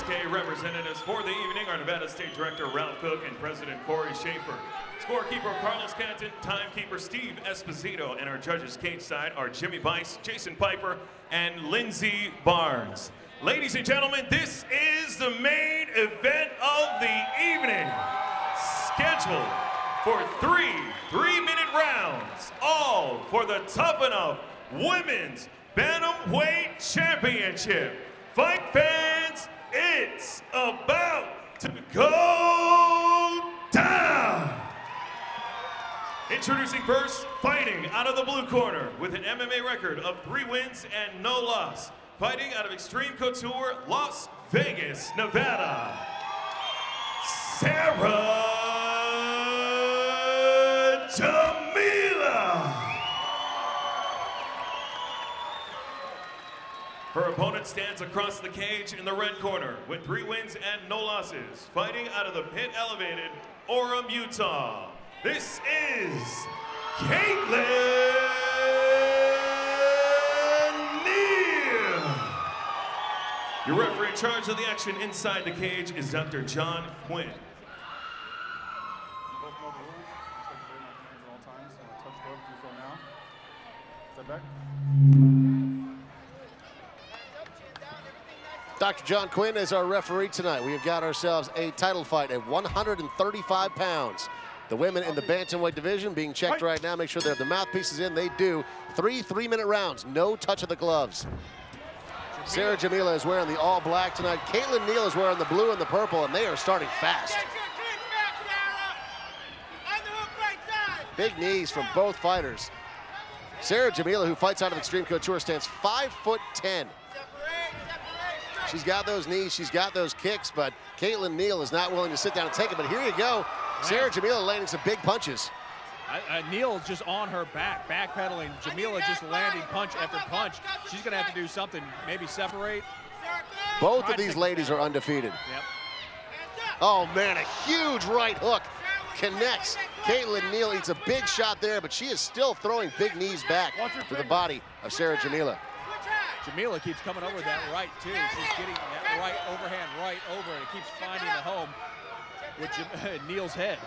MSK representatives for the evening are Nevada State Director Ralph Cook and President Corey Schaefer. Scorekeeper Carlos Canton, timekeeper Steve Esposito, and our judges cage side are Jimmy Bice, Jason Piper, and Lindsey Barnes. Ladies and gentlemen, this is the main event of the evening, scheduled for three-minute rounds, all for the Tuff-N-Uff Women's Bantamweight Championship. Fight fans, it's about to go down. Introducing first, fighting out of the blue corner with an MMA record of 3 wins and no loss. Fighting out of Extreme Couture, Las Vegas, Nevada, Sarah Jamila. Her opponent stands across the cage in the red corner with 3 wins and no losses. Fighting out of the pit elevated, Orem, Utah. This is Kaytlin. Your referee in charge of the action inside the cage is Dr. John Quinn. Dr. John Quinn is our referee tonight. We have got ourselves a title fight at 135 pounds. The women in the bantamweight division being checked right now. Make sure they have the mouthpieces in. They do. 3-3-minute rounds. No touch of the gloves. Sarah Jamila is wearing the all black tonight. Kaytlin Neal is wearing the blue and the purple, and they are starting fast. Big knees from both fighters. Sarah Jamila, who fights out of Extreme Couture, stands 5'10". She's got those knees, she's got those kicks, but Kaytlin Neal is not willing to sit down and take it. But here you go, Sarah Jamila landing some big punches. Neal just on her back, backpedaling. Jamila just landing punch after punch. She's going to have to do something, maybe separate. Both of these ladies are undefeated. Yep. Oh man, a huge right hook connects. Kaytlin Neal eats a big shot there, but she is still throwing big knees back to the body of Sarah Jamila. Jamila keeps coming over that right too. She's getting that right overhand right over, and it keeps finding the home with Neal's head.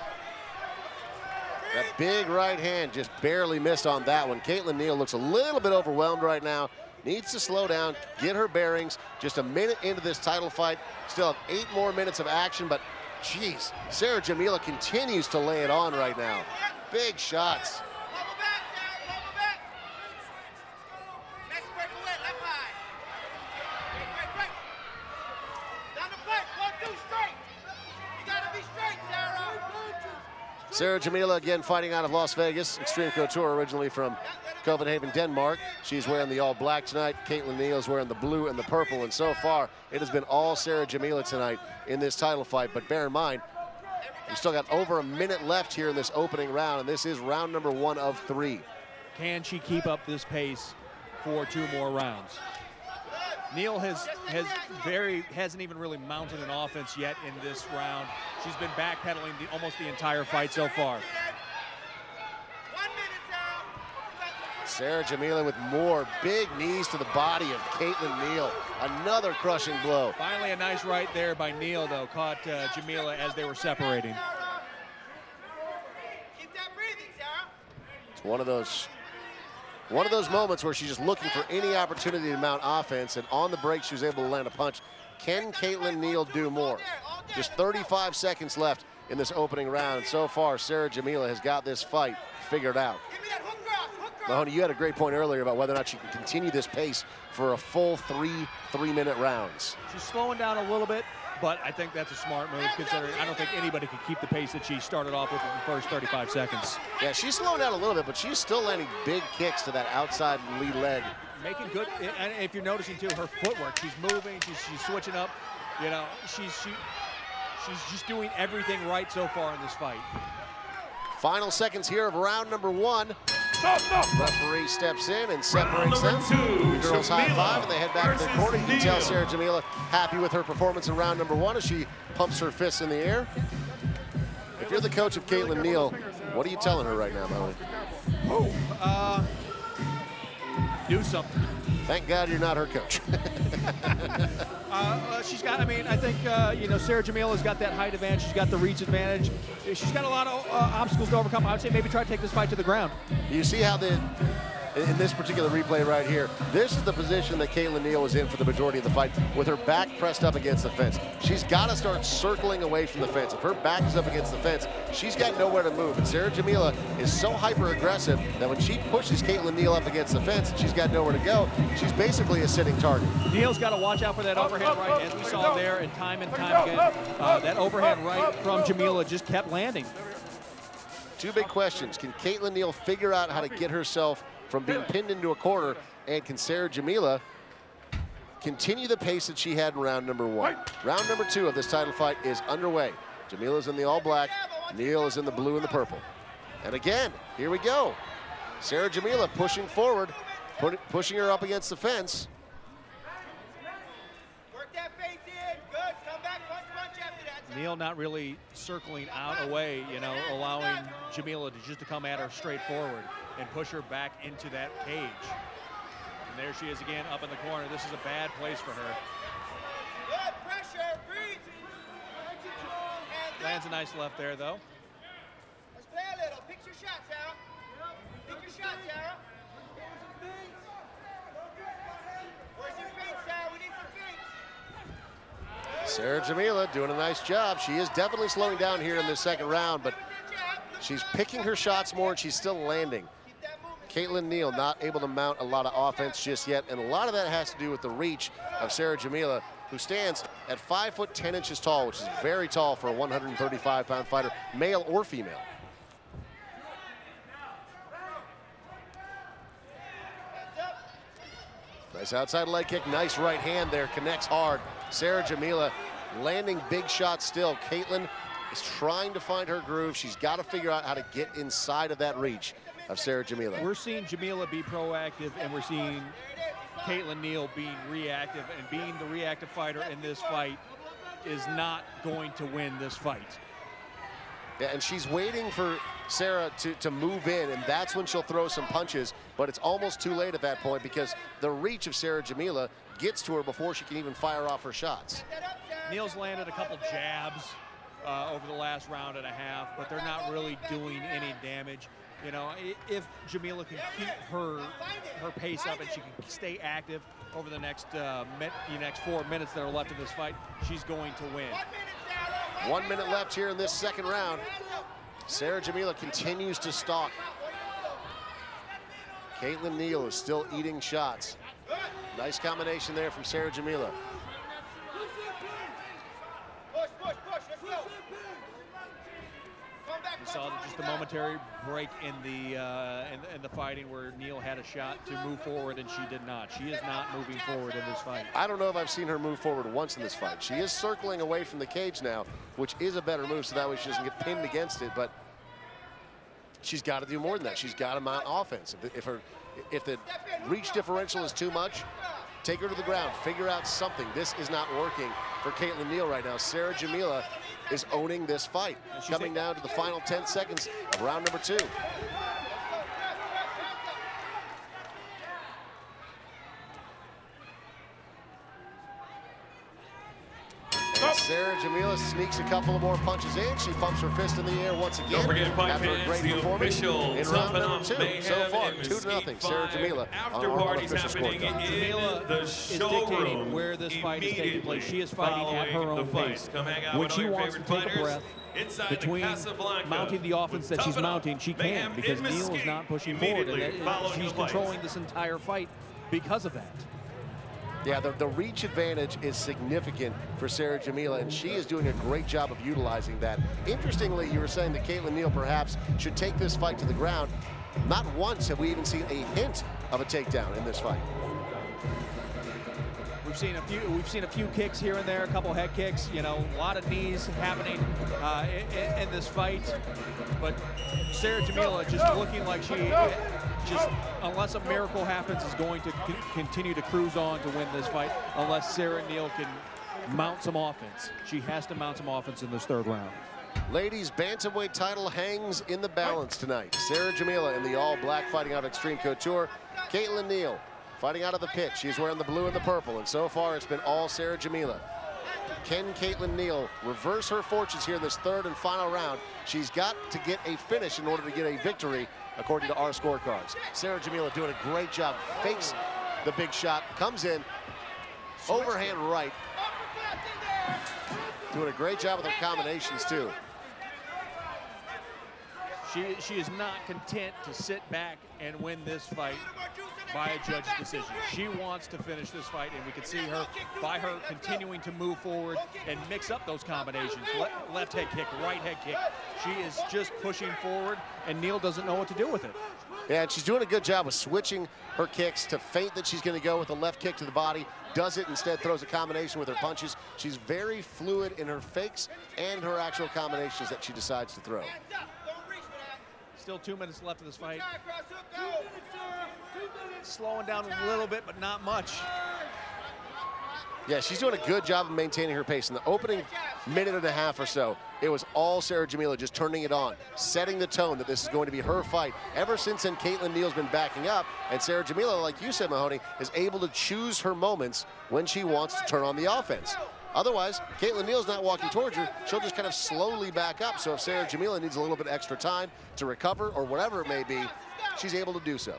That big right hand just barely missed on that one. Kaytlin Neal looks a little bit overwhelmed right now. Needs to slow down, get her bearings. Just a minute into this title fight. Still have 8 more minutes of action, but geez, Sarah Jamila continues to lay it on right now. Big shots. Sarah Jamila again fighting out of Las Vegas. Extreme Couture originally from Copenhagen, Denmark. She's wearing the all black tonight. Kaytlin Neal's wearing the blue and the purple. And so far, it has been all Sarah Jamila tonight in this title fight. But bear in mind, we still got over a minute left here in this opening round. And this is round number 1 of 3. Can she keep up this pace for 2 more rounds? Neal hasn't even really mounted an offense yet in this round. She's been backpedaling almost the entire fight so far. Sarah Jamila with more big knees to the body of Kaytlin Neal. Another crushing blow. Finally a nice right there by Neal, though, caught Jamila as they were separating. It's one of those moments where she's just looking for any opportunity to mount offense, and on the break she was able to land a punch. Can Kaytlin Neal do more? Just 35 seconds left in this opening round. So far, Sarah Jamila has got this fight figured out. Mahoney, you had a great point earlier about whether or not she can continue this pace for a full 3-3-minute rounds. She's slowing down a little bit, but I think that's a smart move, considering I don't think anybody could keep the pace that she started off with in the first 35 seconds. Yeah, she's slowing down a little bit, but she's still landing big kicks to that outside lead leg. Making good, and if you're noticing too, her footwork, she's moving, she's switching up. You know, she's just doing everything right so far in this fight. Final seconds here of round number 1. Referee steps in and separates them. The girls high five and they head back to their corner. You can tell Sarah Jamila happy with her performance in round number 1 as she pumps her fists in the air. If you're the coach of Kaytlin Neal, what are you telling her right now, Melanie? do something. Thank God you're not her coach. She's got, I mean, I think, you know, Sarah Jamila's got that height advantage. She's got the reach advantage. She's got a lot of obstacles to overcome. I would say maybe try to take this fight to the ground. You see how in this particular replay right here, this is the position that Kaytlin Neal was in for the majority of the fight, with her back pressed up against the fence. She's got to start circling away from the fence. If her back is up against the fence, she's got nowhere to move. And Sarah Jamila is so hyper-aggressive that when she pushes Kaytlin Neal up against the fence, she's got nowhere to go. She's basically a sitting target. Neal's got to watch out for that overhead right, as we saw there, and time again. That overhead right from Jamila just kept landing. Two big questions. Can Kaytlin Neal figure out how to get herself from being pinned into a corner, and can Sarah Jamila continue the pace that she had in round number 1? Round number 2 of this title fight is underway. Jamila's in the all black, Neal is in the blue and the purple. And again, here we go. Sarah Jamila pushing forward, pushing her up against the fence. Work that face in, good, come back, punch after that. Neal not really circling out away, you know, allowing Jamila to come at her straight forward and push her back into that cage. And there she is again up in the corner. This is a bad place for her. Good pressure, breathe. Lands a nice left there, though. Let's play a little. Pick your shot, Sarah. Pick your shot, Sarah. Where's your feet, Sarah? We need some feet. Sarah Jamila doing a nice job. She is definitely slowing down here in this second round, but she's picking her shots more and she's still landing. Kaytlin Neal not able to mount a lot of offense just yet, and a lot of that has to do with the reach of Sarah Jamila, who stands at 5'10" tall, which is very tall for a 135-pound fighter, male or female. Nice outside leg kick, nice right hand there, connects hard. Sarah Jamila landing big shots still. Kaytlin is trying to find her groove. She's got to figure out how to get inside of that reach of Sarah Jamila. We're seeing Jamila be proactive, and we're seeing Kaytlin Neal being reactive, and being the reactive fighter in this fight is not going to win this fight. Yeah, and she's waiting for Sarah to move in, and that's when she'll throw some punches, but it's almost too late at that point because the reach of Sarah Jamila gets to her before she can even fire off her shots. Neal's landed a couple jabs over the last round and a half, but they're not really doing any damage. You know, if Jamila can keep her pace up and she can stay active over the next 4 minutes that are left in this fight, she's going to win. 1 minute left here in this second round. Sarah Jamila continues to stalk. Kaytlin Neal is still eating shots. Nice combination there from Sarah Jamila. We saw just a momentary break in the fighting where Neal had a shot to move forward and she did not. She is not moving forward in this fight. I don't know if I've seen her move forward once in this fight. She is circling away from the cage now, which is a better move, so that way she doesn't get pinned against it, but she's got to do more than that. She's got to mount offense. If the reach differential is too much, take her to the ground, figure out something. This is not working for Kaytlin Neal right now. Sarah Jamila is owning this fight. Coming down to the final 10 seconds of round number 2. Sarah Jamila sneaks a couple of more punches in. She pumps her fist in the air once again. Don't forget, fight after a fans, great the performance official in round number Tuff-N-Uff 2. Mayhem So far, and 2-0. Sarah Jamila after on parties official happening scorecard. Jamila in the is dictating showroom where this fight is taking place. She is fighting at her following own the fight. pace. Come hang out When with she all your wants to favorite take a fighters breath inside between the Casablanca mounting the offense that she's Tuff-N-Uff mounting, she can, Mayhem because in Neal is Mesquite not pushing forward, and immediately following she's the fight. controlling this entire fight because of that. Yeah, the reach advantage is significant for Sarah Jamila, and she is doing a great job of utilizing that. Interestingly, you were saying that Kaytlin Neal perhaps should take this fight to the ground. Not once have we even seen a hint of a takedown in this fight. We've seen a few kicks here and there, a couple head kicks, you know, a lot of knees happening in this fight. But Sarah Jamila just looking like she just, unless a miracle happens, is going to continue to cruise on to win this fight, unless Sarah Neal can mount some offense. She has to mount some offense in this third round. Ladies, bantamweight title hangs in the balance tonight. Sarah Jamila in the all-black fighting out of Extreme Couture. Kaytlin Neal Fighting out of the pit. She's wearing the blue and the purple, and so far it's been all Sarah Jamila. Can Kaytlin Neal reverse her fortunes here in this third and final round? She's got to get a finish in order to get a victory, according to our scorecards. Sarah Jamila doing a great job. Fakes the big shot, comes in, overhand right. Doing a great job with her combinations, too. She is not content to sit back and win this fight by a judge's decision. She wants to finish this fight, and we can see her by her continuing to move forward and mix up those combinations. Left head kick, right head kick. She is just pushing forward, and Neal doesn't know what to do with it. Yeah, and she's doing a good job of switching her kicks to feint that she's going to go with a left kick to the body. Does it instead, throws a combination with her punches. She's very fluid in her fakes and her actual combinations that she decides to throw. Still 2 minutes left of this fight. Slowing down a little bit, but not much. Yeah, she's doing a good job of maintaining her pace. In the opening minute and a half or so, it was all Sarah Jamila just turning it on, setting the tone that this is going to be her fight. Ever since then, Kaytlin Neal's been backing up, and Sarah Jamila, like you said, Mahoney, is able to choose her moments when she wants to turn on the offense. Otherwise, Kaytlin Neal's not walking towards her. She'll just kind of slowly back up. So if Sarah Jamila needs a little bit extra time to recover or whatever it may be, she's able to do so.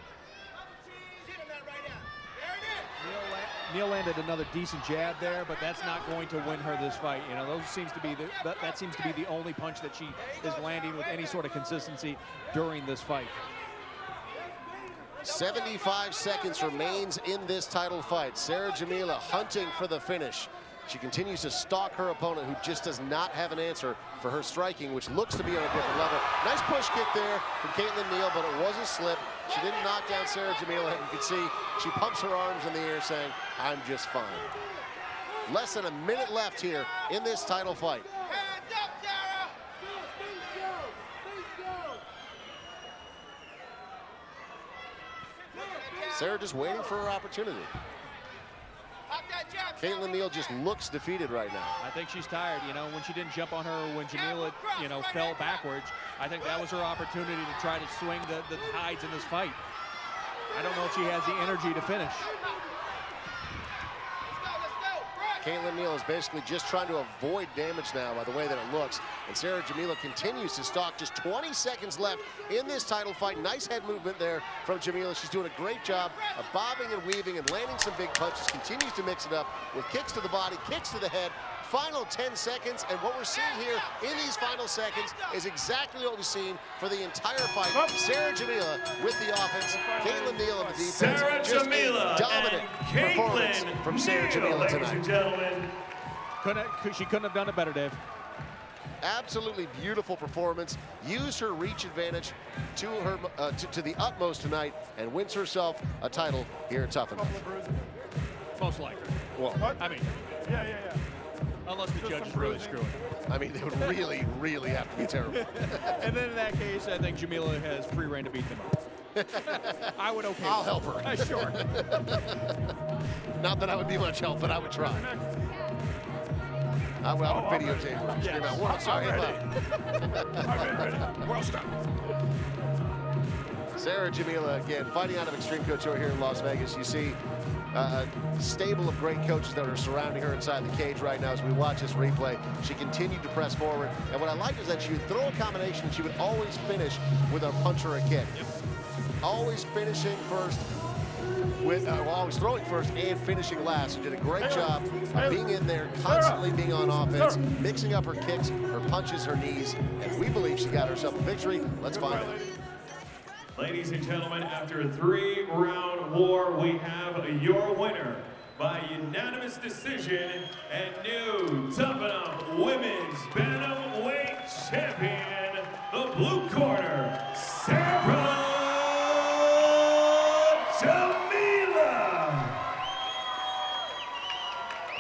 Neal landed another decent jab there, but that's not going to win her this fight. You know, that seems to be the only punch that she is landing with any sort of consistency during this fight. 75 seconds remains in this title fight. Sarah Jamila hunting for the finish. She continues to stalk her opponent, who just does not have an answer for her striking, which looks to be on a different level. Nice push kick there from Kaytlin Neal, but it was a slip. She didn't knock down Sarah Jamila, and you can see she pumps her arms in the air saying, "I'm just fine." Less than a minute left here in this title fight. Sarah just waiting for her opportunity. Kaytlin Neal just looks defeated right now. I think she's tired. You know, when she didn't jump on her, when Jamila, you know, fell backwards, I think that was her opportunity to try to swing the tides in this fight. I don't know if she has the energy to finish. Kaytlin Neal is basically just trying to avoid damage now by the way that it looks. And Sarah Jamila continues to stalk. Just 20 seconds left in this title fight. Nice head movement there from Jamila. She's doing a great job of bobbing and weaving and landing some big punches. Continues to mix it up with kicks to the body, kicks to the head. Final 10 seconds, and what we're seeing here in these final seconds is exactly what we've seen for the entire fight. Sarah Jamila with the offense, Kaytlin Neal in the defense. Sarah Jamila, dominant performance from Sarah Jamila tonight. Ladies and gentlemen. She couldn't have done it better, Dave. Absolutely beautiful performance. Used her reach advantage to her to the utmost tonight, and wins herself a title here at Tuff-N-Uff. Most likely. Well, I mean, yeah. Unless the judges really screw it. I mean, they would really, really have to be terrible. And then in that case, I think Jamila has free reign to beat them up. I would okay. I'll help her. Sure. Not that I would be much help, but I would try. I would videotape her. Scream out, "World Star, hip up." I'm ready. World Star. Sarah Jamila, again, fighting out of Extreme Coach over here in Las Vegas. You see a stable of great coaches that are surrounding her inside the cage right now as we watch this replay. She continued to press forward. And what I liked is that she would throw a combination and she would always finish with a punch or a kick. Yep. Always finishing first, always throwing first and finishing last. She did a great job of being in there, constantly being on offense, mixing up her kicks, her punches, her knees, and we believe she got herself a victory. Let's find out. Ladies and gentlemen, after a 3-round war, we have your winner by unanimous decision and new Tuff-N-Uff Women's Bantamweight Champion, the blue corner, Sarah Jamila.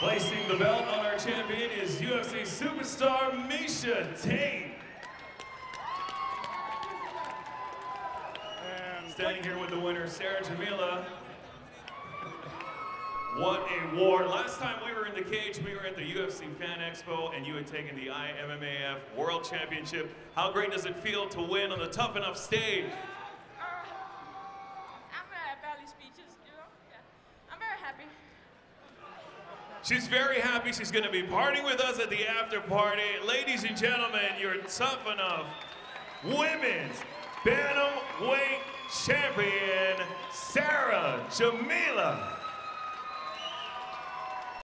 Placing the belt on our champion is UFC superstar Miesha Tate. Standing here with the winner, Sarah Jamila. What a war. Last time we were in the cage, we were at the UFC Fan Expo, and you had taken the IMMAF World Championship. How great does it feel to win on the Tuff-N-Uff stage? I'm barely speechless, you know? Yeah. She's very happy. She's going to be partying with us at the after party. Ladies and gentlemen, your Tuff-N-Uff Women's Bantamweight Champion, Sarah Jamila.